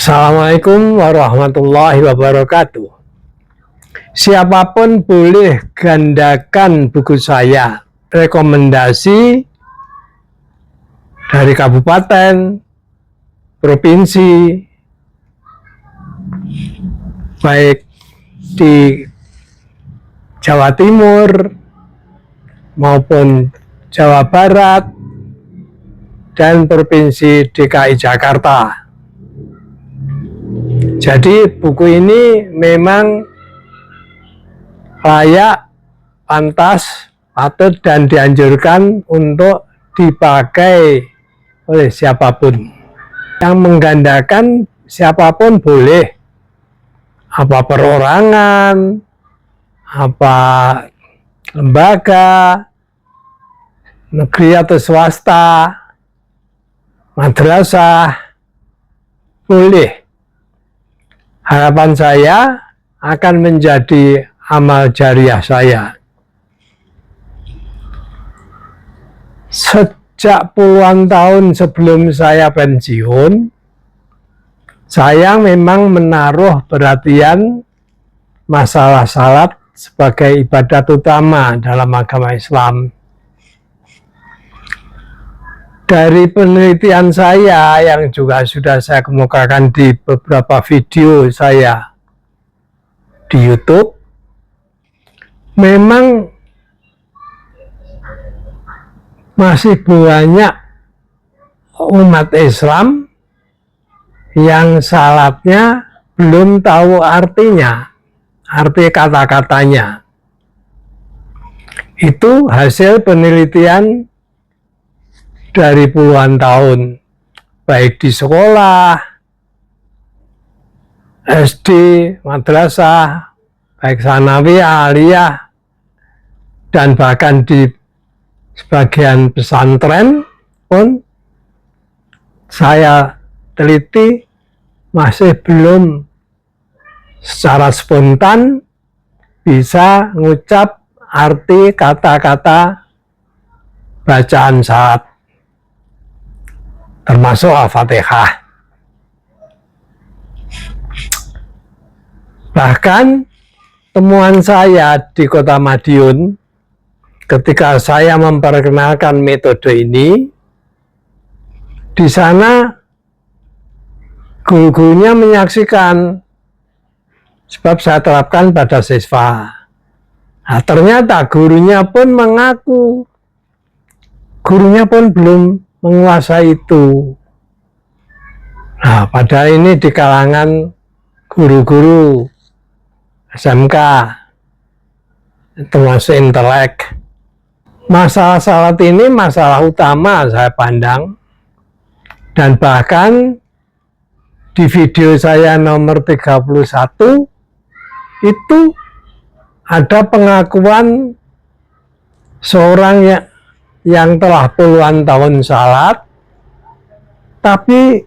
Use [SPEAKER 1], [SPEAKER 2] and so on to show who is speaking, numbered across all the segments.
[SPEAKER 1] Assalamualaikum warahmatullahi wabarakatuh. Siapapun boleh gandakan buku saya, rekomendasi dari kabupaten, provinsi, baik di Jawa Timur maupun Jawa Barat dan Provinsi DKI Jakarta. Jadi buku ini memang layak, pantas, patut dan dianjurkan untuk dipakai oleh siapapun. Yang menggandakan siapapun boleh, apa perorangan, apa lembaga, negeri atau swasta, madrasah, boleh. Harapan saya akan menjadi amal jariah saya. Sejak puluhan tahun sebelum saya pensiun, saya memang menaruh perhatian masalah salat sebagai ibadat utama dalam agama Islam. Dari penelitian saya yang juga sudah saya kemukakan di beberapa video saya di YouTube, memang masih banyak umat Islam yang salatnya belum tahu artinya, arti kata-katanya. Itu hasil penelitian dari puluhan tahun, baik di sekolah, SD, madrasah, baik sanawiyah, aliyah, dan bahkan di sebagian pesantren pun saya teliti masih belum secara spontan bisa mengucap arti kata-kata bacaan salat, termasuk Al-Fatihah. Bahkan temuan saya di Kota Madiun ketika saya memperkenalkan metode ini, di sana guru-gurunya menyaksikan, sebab saya terapkan pada siswa. Nah, ternyata gurunya pun mengaku, gurunya pun belum menguasai itu. Nah, padahal ini di kalangan guru-guru SMK, termasuk intelek. Masalah salat ini masalah utama saya pandang, dan bahkan di video saya nomor 31 itu ada pengakuan seorang yang telah puluhan tahun salat, tapi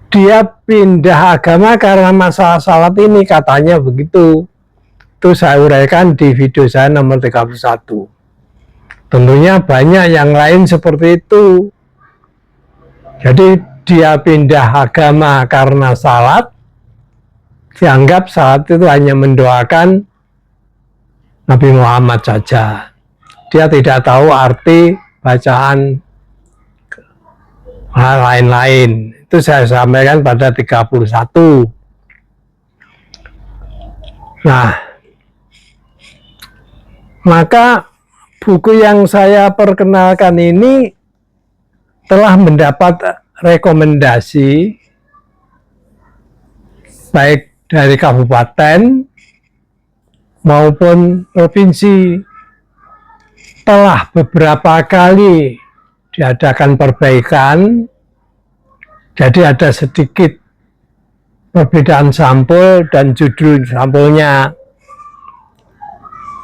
[SPEAKER 1] dia pindah agama karena masalah salat ini, katanya begitu. Itu saya uraikan di video saya nomor 31. Tentunya banyak yang lain seperti itu. Jadi dia pindah agama karena salat, dianggap salat itu hanya mendoakan Nabi Muhammad saja. Dia tidak tahu arti bacaan hal lain-lain. Itu saya sampaikan pada 31. Nah, maka buku yang saya perkenalkan ini telah mendapat rekomendasi baik dari kabupaten maupun provinsi. Telah beberapa kali diadakan perbaikan, jadi ada sedikit perbedaan sampul dan judul sampulnya.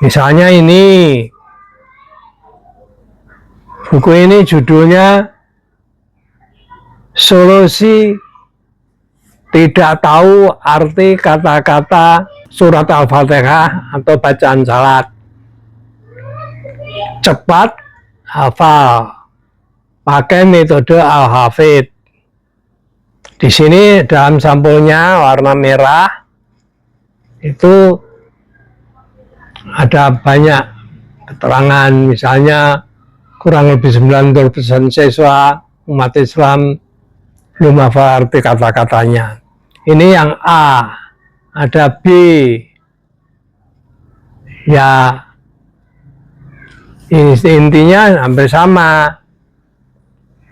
[SPEAKER 1] Misalnya ini, buku ini judulnya Solusi Tidak Tahu Arti Kata-Kata Surat Al-Fatihah atau Bacaan Salat. Cepat hafal pakai metode Al-Hafidh. Di sini dalam sampulnya warna merah itu ada banyak keterangan, misalnya kurang lebih 90% siswa umat Islam belum hafal arti kata-katanya. Ini yang A. Ada B. Ya, intinya hampir sama.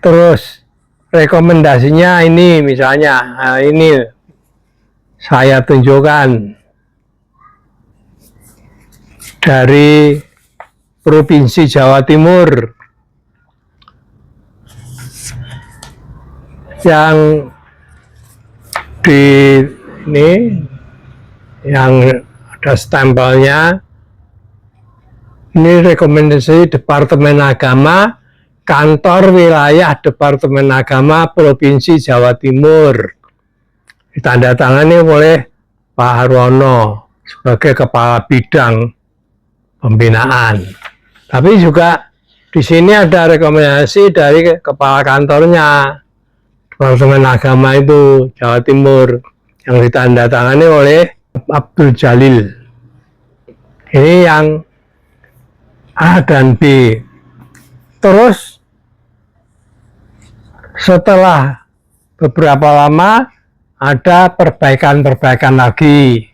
[SPEAKER 1] Terus rekomendasinya ini misalnya, nah ini saya tunjukkan dari Provinsi Jawa Timur yang di ini yang ada stempelnya. Ini rekomendasi Departemen Agama, Kantor Wilayah Departemen Agama Provinsi Jawa Timur. Ditandatangani oleh Pak Harwono sebagai Kepala Bidang Pembinaan. Tapi juga di sini ada rekomendasi dari Kepala Kantornya Departemen Agama itu Jawa Timur yang ditandatangani oleh Abdul Jalil. Ini yang A dan B. Terus setelah beberapa lama ada perbaikan-perbaikan lagi.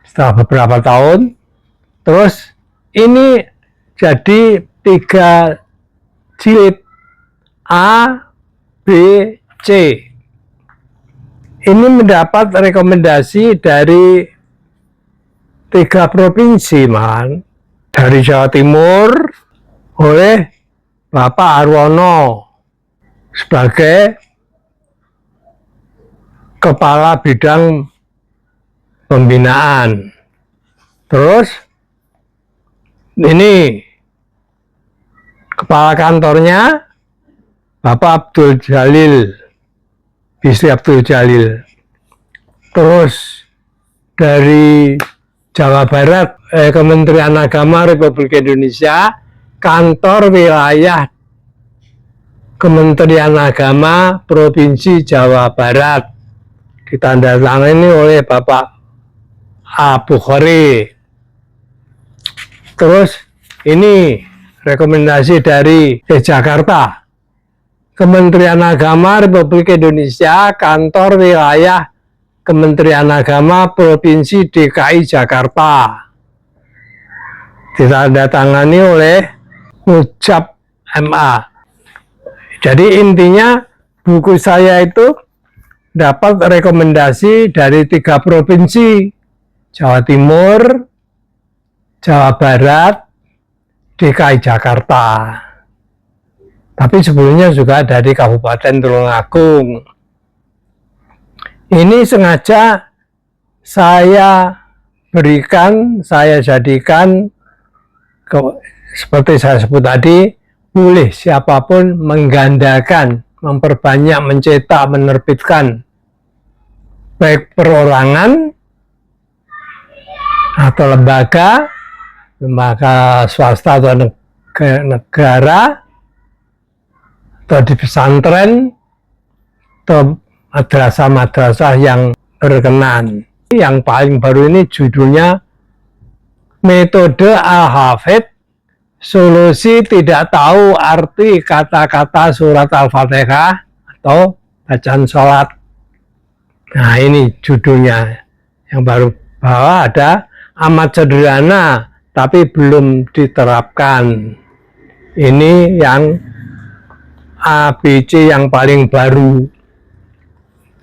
[SPEAKER 1] Setelah beberapa tahun, terus ini jadi 3 jilid A, B, C. Ini mendapat rekomendasi dari 3 provinsi, man. Dari Jawa Timur oleh Bapak Harwono sebagai Kepala Bidang Pembinaan. Terus ini Kepala Kantornya Bapak Abdul Jalil, Bisri Abdul Jalil. Terus dari Jawa Barat, Kementerian Agama Republik Indonesia, Kantor Wilayah Kementerian Agama Provinsi Jawa Barat, ditandatangani oleh Bapak A. Bukhari. Terus ini rekomendasi dari Jakarta, Kementerian Agama Republik Indonesia, Kantor Wilayah Kementerian Agama Provinsi DKI Jakarta, ditandatangani oleh Ucap MA. Jadi intinya buku saya itu dapat rekomendasi dari 3 provinsi, Jawa Timur, Jawa Barat, DKI Jakarta. Tapi sebelumnya juga dari Kabupaten Tulungagung. Ini sengaja saya berikan, saya jadikan seperti saya sebut tadi, boleh siapapun menggandakan, memperbanyak, mencetak, menerbitkan, baik perorangan atau lembaga swasta atau negara, atau di pesantren, atau madrasah-madrasah yang berkenan. Yang paling baru ini judulnya Metode Al-Hafidh, Solusi Tidak Tahu Arti Kata-Kata Surat Al-Fatihah atau Bacaan Sholat. Nah ini judulnya. Yang baru bahwa ada amat sederhana tapi belum diterapkan. Ini yang ABC yang paling baru.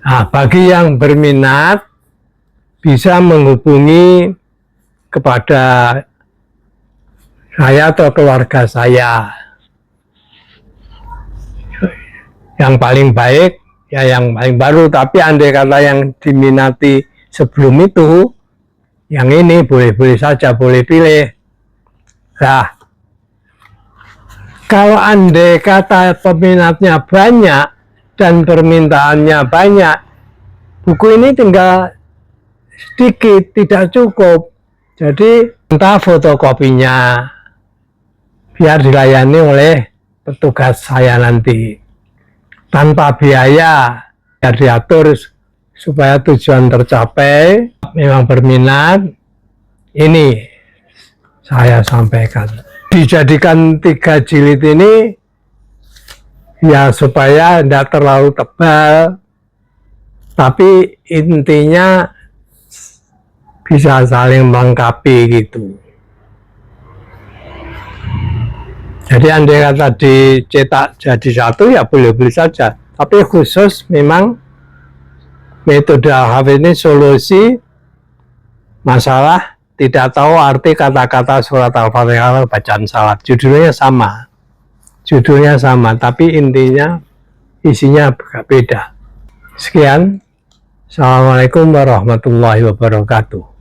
[SPEAKER 1] Nah, bagi yang berminat bisa menghubungi kepada saya atau keluarga saya. Yang paling baik ya yang paling baru, tapi andai kata yang diminati sebelum itu, yang ini boleh-boleh saja, boleh pilih. Nah, kalau andai kata peminatnya banyak dan permintaannya banyak, buku ini tinggal sedikit, tidak cukup. Jadi minta fotokopinya biar dilayani oleh petugas saya nanti tanpa biaya. biar diatur supaya tujuan tercapai. Memang berminat, ini saya sampaikan. Dijadikan 3 jilid ini ya supaya tidak terlalu tebal, tapi intinya bisa saling melengkapi gitu. Jadi andai kata dicetak jadi 1 ya boleh-boleh saja, tapi khusus memang metode Al-Hafidh ini solusi masalah tidak tahu arti kata-kata surat Al-Fatihah bacaan salat. Judulnya sama, tapi intinya isinya beda. Sekian, Assalamualaikum warahmatullahi wabarakatuh.